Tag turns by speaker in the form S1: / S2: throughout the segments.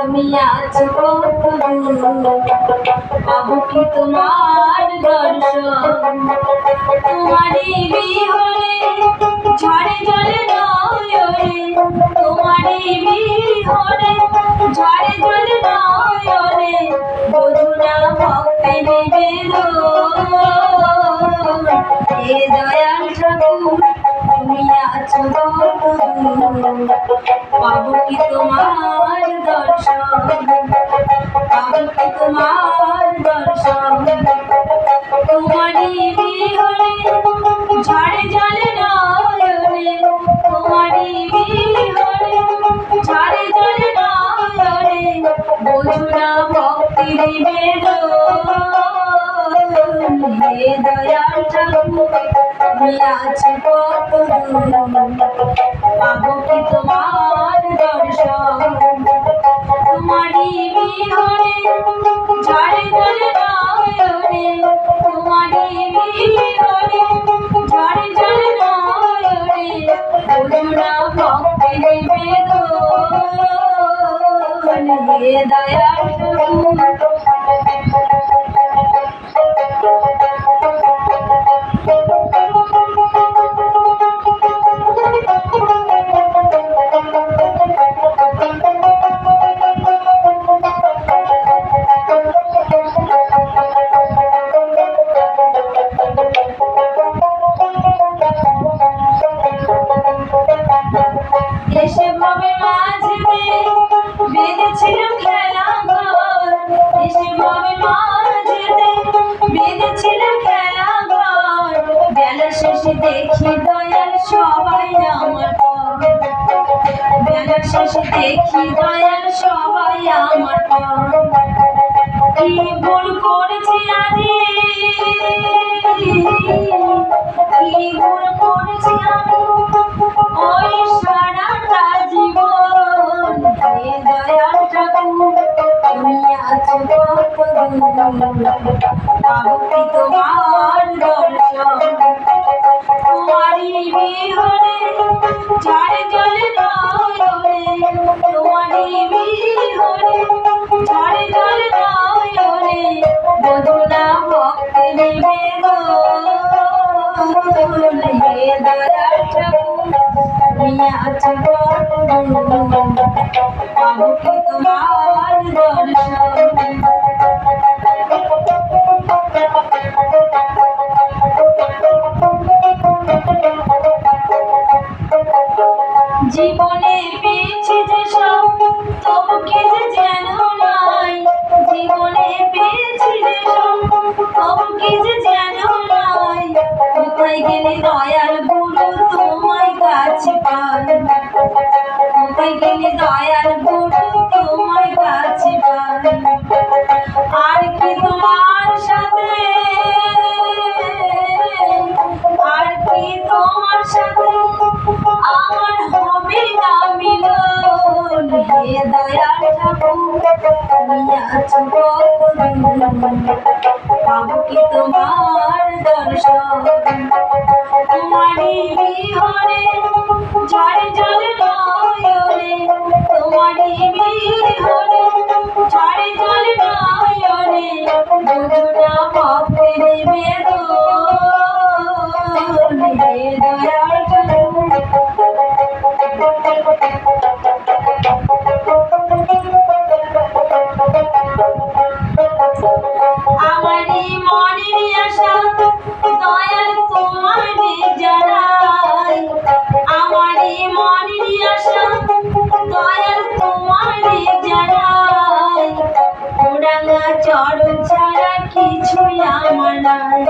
S1: তুমি আছো কত দূর, পাবো কি তোমার দর্শন। তোমারই বিহনে ঝরে জলে নয়নে, তোমারই বিহনে ঝরে জলে নয়নে, বধুরা ভক্তি নিবেদন। হে দয়াল ঠাকুর তুমি আছো কত দূর, পাবো কি তোমার দর্শন, পাবো কি তোমার দর্শন। তোমারই বিহনে ঝরে জলে নয়নে, তোমারই বিহনে ঝরে জলে নয়নে, বধুরা ভক্তি নিবেদন। হে দয়াল ঠাকুর তুমি আছো কত দূর, পাবো কি তোমার দর্শন। তোমারই বিহনে ঝরে জলে নয়নে, তোমারই বিহনে ঝরে জলে নয়নে, বধুরা ভক্তি নিবেদন। হে দয়াল ঠাকুর এসে ভাবে মাঝে বেঁধেছিলাম খেলা ঘর, এসে ভাবে মাঝে বেঁধেছিলাম খেলা ঘর। বেলা শেষে দেখি দয়াল সবাই আমার পর, বেলা শেষে দেখি দয়াল সবাই আমার পর। কি ভুল করেছি আজি, কি ভুল করেছি আমি ওই সারাটা জীবন। হে দয়াল ঠাকুর তুমি আছো কত দূর, পাবো কি তোমার দর্শন। তোমারই বিহনে ঝরে জলে নয়নে, তোমারই বিহনে ঝরে জলে নয়নে, বধুরা ভক্তি নিবেদন। হে দয়াল ঠাকুর তুমি আছো কত দূর, পাবো কি তোমার দর্শন। জীবনে পেয়েছি যে সব তবু কি যে যেন নাই, জীবনে পেয়েছি যে সব তবু কি যে যেন নাই। কোথায় গেলে দয়াল গুরু তোমায় কাছে পাই, কোথায় গেলে দয়াল গুরু তোমায় কাছে পাই। আর কি তোমার সাথে, আর কি তোমার সাথে আমার হবে না মিলন। হে দয়াল ঠাকুর তুমি আছো কত দূর, পাবো কি তোমার দর্শন। তোমারই বিহনে ঝরে জলে নয়নে, তোমারই বিহনে ঝরে জলে নয়নে, বধুরা ভক্তি নিবেদন। হে দয়াল ঠাকুর আমারই মনের আশা দয়াল তোমারে জানাই, আমারই মনের আশা দয়াল তোমারে জানাই। ওরাঙা চরণ ছাড়া কিছুই আমার নাই,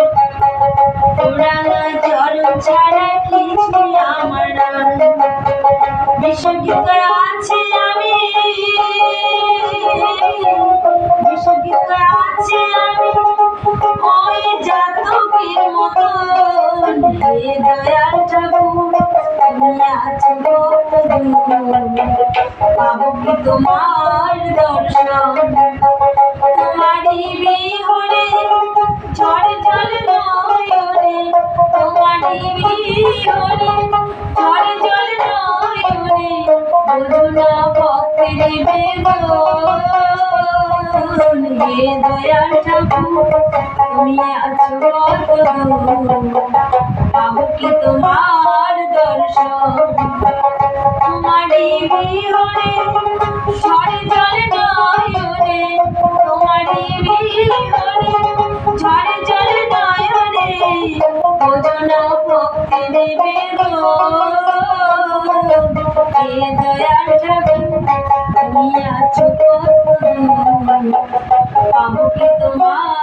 S1: ওরাঙা চরণ ছাড়া কিছুই আমার নাই। বিশ্বগীত আছে আমি, বিশ্বগীত আছে আমি ওই জাতকের মতন। হে দয়াল ঠাকুর তুমি আছো কত দূর, পাবো কি তোমার দর্শন। তোমারই বিহনে ঝরে জলে নয়নে, তোমারই বিহনে ঝরে জলে নয়নে, বধুরা ভক্তি নিবেদন। হে দয়াল ঠাকুর তুমি আছো কত দূর পাবো কি তোমার দর্শন তোমারই বিহনে ঝড়ে জলে নয়নে তোমারই বিহনে ঝড়ে জলে নয়নে ভোজন ভক্তি নিবেদন হে দয়াল ঠাকুর তুমি আছো কত দূর পাবো কি তোমার